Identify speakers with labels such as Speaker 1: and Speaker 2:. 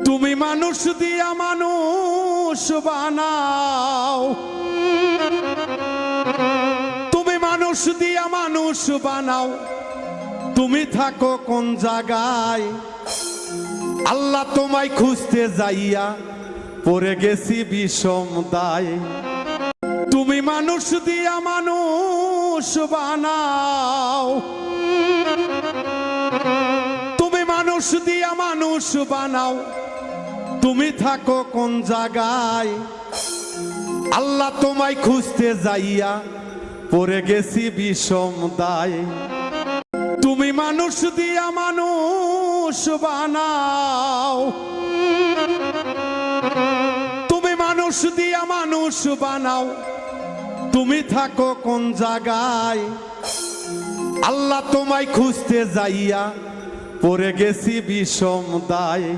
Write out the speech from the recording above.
Speaker 1: তুমি মানুষ দিয়া মানুষ বানাও, তুমি মানুষ দিয়া মানুষ বানাও, তুমি থাকো কোন জায়গায়? আল্লাহ তোমায় খুঁজতে যাইয়া পড়ে গেছি বিষম দায়। তুমি মানুষ দিয়া মানুষ বানাও, তুমি মানুষ দিয়া মানুষ বানাও, তুমি থাকো কোন জায়গায়? আল্লাহ তোমায় খুঁজতে যাইয়া পড়ে গেছি বিষম দায়। তুমি মানুষ দিয়া মানুষ বানাও, তুমি মানুষ দিয়া মানুষ বানাও, তুমি থাকো কোন জায়গায়? আল্লাহ তোমায় খুঁজতে যাইয়া পড়ে গেছি বিষম দায়।